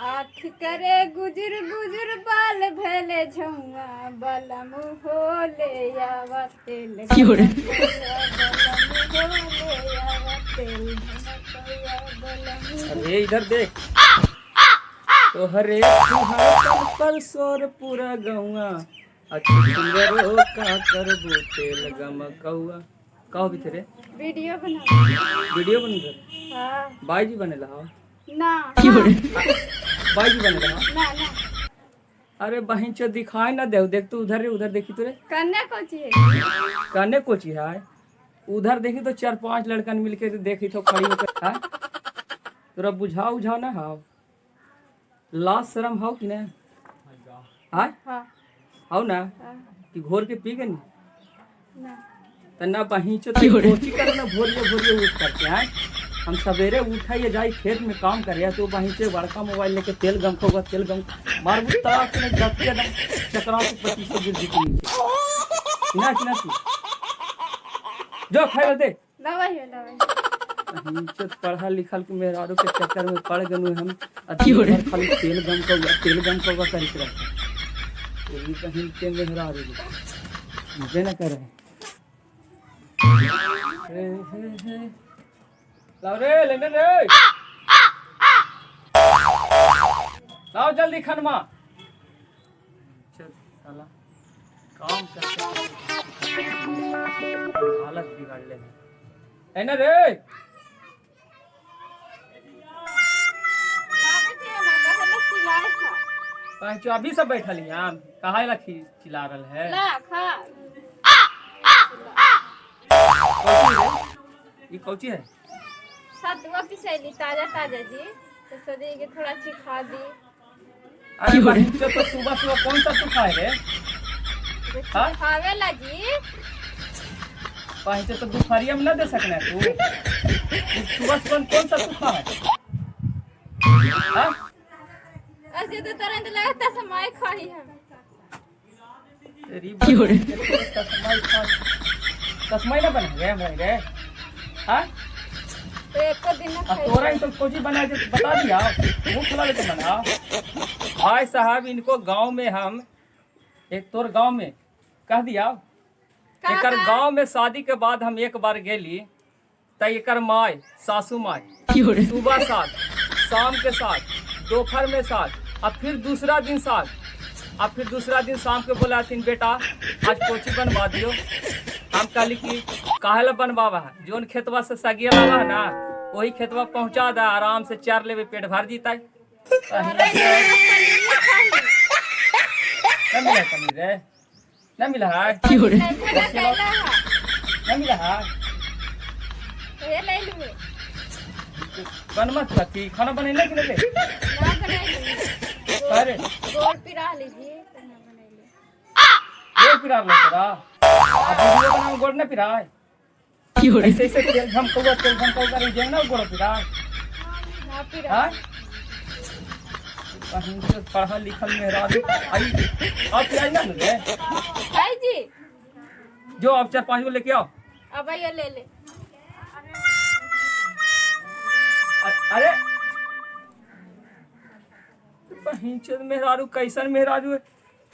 आँख करे गुजर गुजर बाल भेले झौआ बलम होले आवा तेल क्यों अरे इधर देख तो हरे तुहार पर सोर पूरा गौआ अच्छी का करबो तेल गमकौआ कहो भी तेरे वीडियो बना वीडियो बन रहा हाँ बाई जी बने रहा ना बाई जी बने रहा ना ना अरे बहन चो दिखाए ना दे देख तू उधर देखी तुरे कन्या कोची है कहने को ची है उधर देखी तो 4-5 लड़कन मिलके देखी तो खड़ी होकर है तोरा बुझाओ उझाओ ना हाव लाज शर्म हाव कि नहीं हाँ हाँ हाव ना हाँ कि घोर के पी गई ना तना बही चो तो कोची करे ना भोरिए उठ करके हैं हम सवेरे उठाइए जाई खेत में काम करे तो वहीं से बड़का मोबाइल लेके तेल गमकोगा तेल गम मार ताक में जाती है चकरा से 25 गिर दी नीचे ना कि ना तू जो खाए दे दवाई नीचे पढ़ा लिखल के मेहरारू के चक्कर में पड़ गए हम अधूरा खाली तेल गमकोगा करी के रखा तेरी कहीं के मेहरारू मुझे ना करे लाओ रे लेने रे लाओ जल्दी खनमा चल साला काम करते हालत बिगाड़ ले है ना रे पाँच अभी सब बैठल यहाँ कहा लखी चिल्ला रहा है ये कौची है सतुआ पिसैली ताजा ताजा जी तो सोचे कि थोड़ा चिखा दी अरे बहन तो सुबह कौन सा तू खाए रे हाँ? खावेला जी बहन तो दोपहरिया में ना दे सकना तू सुबह कौन सा तू खाए हाँ? ऐसे तो तुरंत लगता समय खाई हम तेरी तस्माई ना बना गए भाई रे हाँ तो एक दिन तोरा ही तो खोजी बना के बता दिया मुँह खुला लेके बना भाई साहब इनको गांव में हम एक तोर गांव में कह दिया एक गांव में शादी के बाद हम एक बार गेली तो एक माय सासू माय सुबह साथ शाम के साथ दोपहर में साथ और फिर दूसरा दिन साथ और फिर दूसरा दिन शाम के बोलातीन बेटा आज कोची बनवा दियो हम कहली कि काहे बनवावा है जोन खेतवा से सगिया लावा है ना वही खेतवा पहुंचा दा आराम से 4 लेवे पेट भर जीता है न मिला पनीर रे न मिला है न मिला है ये ले लूं बन मत पति खाना बनेले कि नहीं ना बनाई अरे गोल पिरा लीजिए ना बनाइए गोल पिरा लो तेरा अब वीडियो बनाओ गोल ना पिरा ऐसे ऐसे तेल झमकौगा रे जेंग ना गोल पिरा ना पिरा हां कहीं से पढ़ा लिखल मेहरारू आई आप आई ना ले आई जी जो आप 4-5 को लेके आओ अब ये ले ले अरे बहिंचोद मेहरारू कैसन मेहरारू है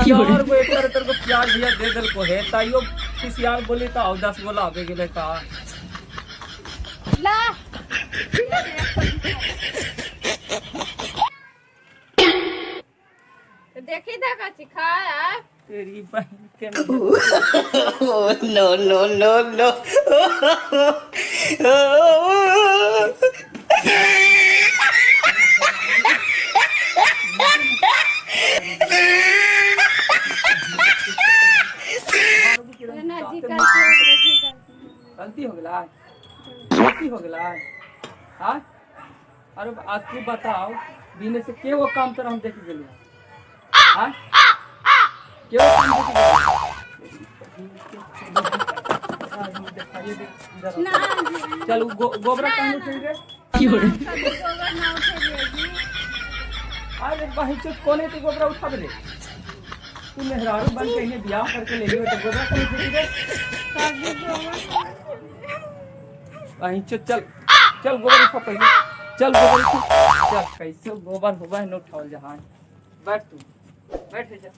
यार वो एक तरह को प्यार भैया दे दल को है ताइयो खुशियार बोली तो 10 गोला आवे गेले का ला तो देखी था का सिखाया तेरी बहन के no ना जी का गलती हो गेला हाँ अरे आज तू बताओ बिने से के वो काम तरह हम देख गेली हाँ के वो काम देख ना चल गोबरा कहीं उठ रे गोबर ना उठे जी अरे भाई चुप कोने तो गोबरा उठा दे तू मेहरारू बन के इन्हें ब्याह करके ले लियो तो गोबरा कहीं उठ रे भाई चुप चल गोबर उठा पहले चल गोबर उठा चल कैसे गोबर होबा है न उठावल जहां बैठ तू बैठ जा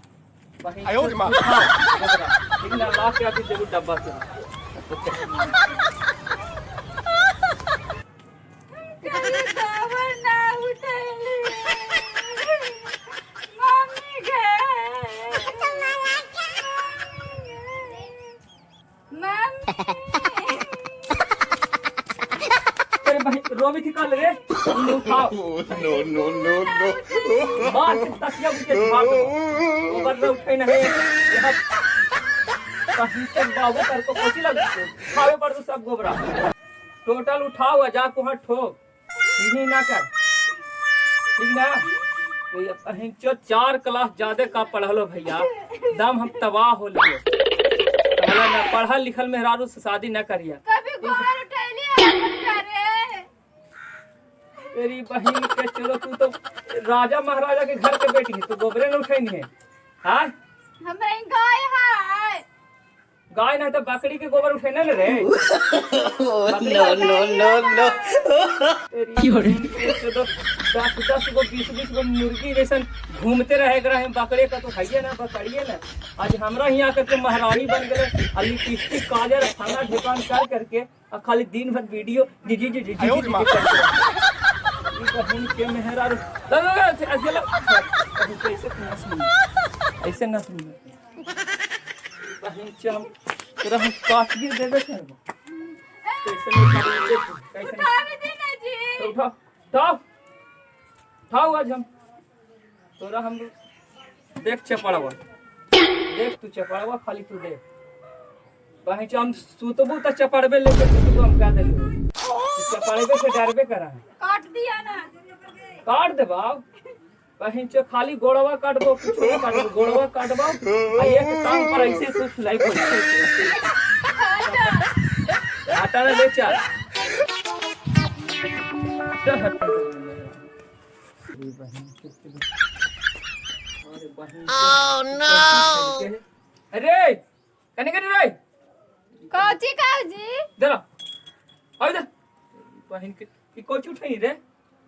वहीं आयो रे माँ। ठीक ना ला के अभी देखो डब्बा से कभी गोबर ना उठैली मम्मी गे मम्मी तेरे भाई रोबी थी कल रे इन्हें उठाओ No. मार के तकिया बुझे भाग गोबर में उठे नहीं यहाँ कहीं तक बाबू कर को कोची लग खावे पड़ तो सब गोबरा टोटल उठाओ जा को हट ठोक यही ना कर ठीक ना तो ये अहिंचो 4 क्लास ज्यादा का पढ़लो भैया दम हम तबाह हो लिए कहला ना पढ़ल लिखल मेहरारू से शादी न करिया कभी गोबर उठैली अपन करे तेरी बहन के चलो तू तो राजा महाराजा के घर के बेटी है तू गोबरे न उठैनी है हाँ हमरा इन गाय है गाय नहीं तो बकरी के गोबर उठेने न रे No. तेरी बहन के चलो 10 गो 20 गो मुर्गी जैसन घूमते रहे बकरे का तो है ना बकरिए ना आज हमरा यहाँ आकर के महारानी बन गए और लिपस्टिक काजल खाना ढेकान कर करके और खाली दिन भर वीडियो जी बहन के मेहरा ऐसे न सुन बहन से हम तेरा हम काट के दे देते हैं कैसे कैसे उठा भी देना जी तो उठाओ आज हम तोरा हम देख चपड़वा देख तू चपड़वा खाली तू देख बहन से हम सुतबू तो चपड़बे लेके तो हम कह देलू चपड़बे से डरबे करा है काट दिया ना काट दे बाब कहीं से खाली गोड़वा काटबो कुछ काटबो गोड़वा काटबो आ एक काम पर ऐसे से सिलाई कर आटा ना बेचा तो हट Oh no. अरे कने करे रे कौची काजी जरा आ इधर बहन की कोची उठाई रे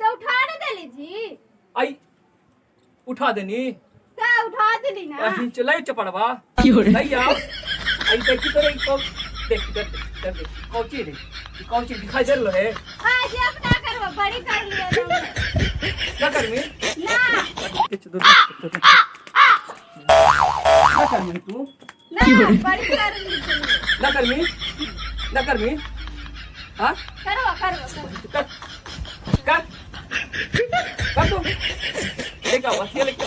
तो उठा न देली जी आई उठा देनी तो उठा देली ना कहीं चलाई चपड़वा नहीं आओ आई देखी तो रे को देख कोची रे कोची दिखाई दे लो है आज अपना करवा बड़ी कर लिया तुमने क्या कर में ना के चुदर क्या कर में तू ना बड़ी कर ली तुमने ना कर में हां करवा कर तू देखा वसिया लेके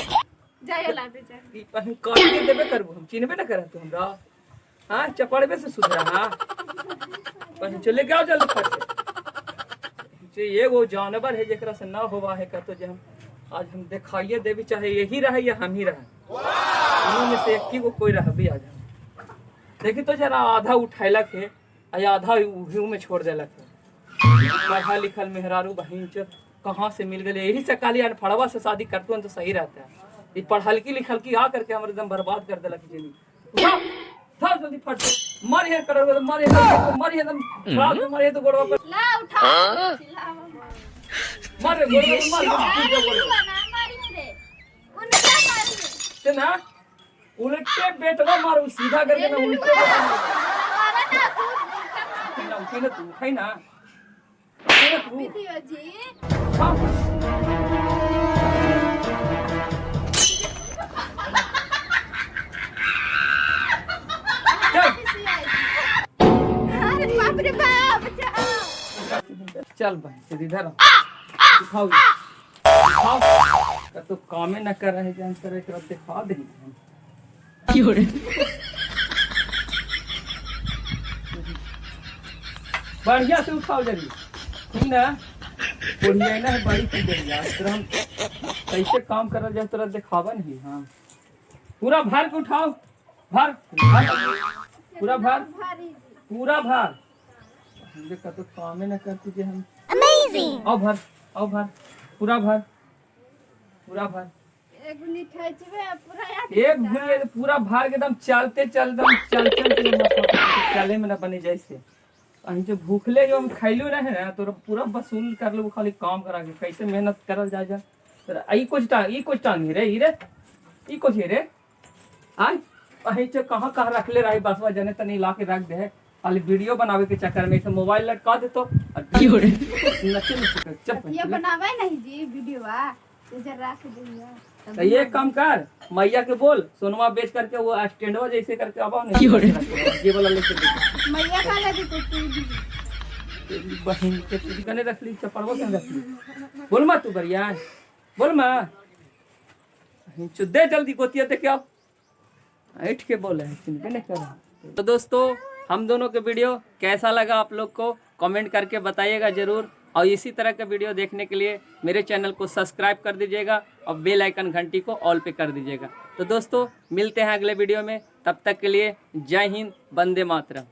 जायो ला बेचा ई पहन काट के देबे करबो हम चिन्हबे ना करत तू हमरा हां चपड़बे से सुधरा हां पहन चले गया जल्दी फट से ये वो जानवर है जेकरा से ना होवा है कहतो जे हम आज हम दिखाइए देवी चाहे यही रहे या हम ही रहे दोनों में से एक ही को कोई रह भी आज देखी तो जरा आधा उठैलक है आ आधा उही में छोड़ देलक है पढ़ा लिखल मेहरारू बहन च कहाँ से मिल गए यही से काली अनफड़वा से शादी करते तो सही रहता है ये पढ़ल की लिखल की आ करके हमारे एकदम बर्बाद कर देलक जिंदगी था जल्दी फट मार ये करो मार ये एकदम खराब मार ये तो गोड़वा पर ला उठा मार गोड़वा पर मार ना मारी रे उनका मारी से ना उल्टे बेटवा मारो सीधा करके ना उल्टे मारा ना खूब ना उठे ना तू उठाई ना उठे ना तू वीडियो जी हाँ अरे बाप रे बाप चल भाई सीधे इधर दिखाओ दिखाओ तो कामे न कर रहे जान कर एक रात दिखा दे बढ़िया से उठाओ जल्दी ठीक ना बढ़िया ना है बड़ी चीज है यार तेरा हम कैसे काम करल जाए तेरा दिखावा नहीं हाँ पूरा भार के उठाओ भार पूरा भार भारी पूरा भार हम देखा तो कामे न करती जे हम Amazing. आओ भार पूरा भार एक मिठाई चबे पूरा याद एक भूलिए पूरा भार के एकदम चलते चल चले में न बने जैसे कहीं जो भूखले जो हम खैलू रहे ना तो पूरा वसूल कर लो खाली काम करा के कैसे मेहनत करल जा ई कुछ टांग रे ई कुछ रे आय कहीं से कहाँ रखले रही बसवा जने तनी ला के रख दे खाली वीडियो बनावे के चक्कर में इसे मोबाइल लटका दे तो ये बनावे नहीं जी वीडियो तो जरा रख दिया तो ये काम कर मैया के बोल सोनवा बेच करके वो स्टैंडवा जैसे करके अब नहीं ये वाला लेके दे मैया का ले दे तू बहन के तुझी कने रख ली चपड़वा कने रख ली बोल मत तू बढ़िया बोल चुदे जल्दी गोतिया दे क्या ऐठ के बोले चिंता नहीं कर। तो दोस्तों हम दोनों के वीडियो कैसा लगा आप लोग को कमेंट करके बताइएगा जरूर और इसी तरह का वीडियो देखने के लिए मेरे चैनल को सब्सक्राइब कर दीजिएगा और बेल आइकन घंटी को ऑल पे कर दीजिएगा। तो दोस्तों मिलते हैं अगले वीडियो में, तब तक के लिए जय हिंद, वंदे मातरम।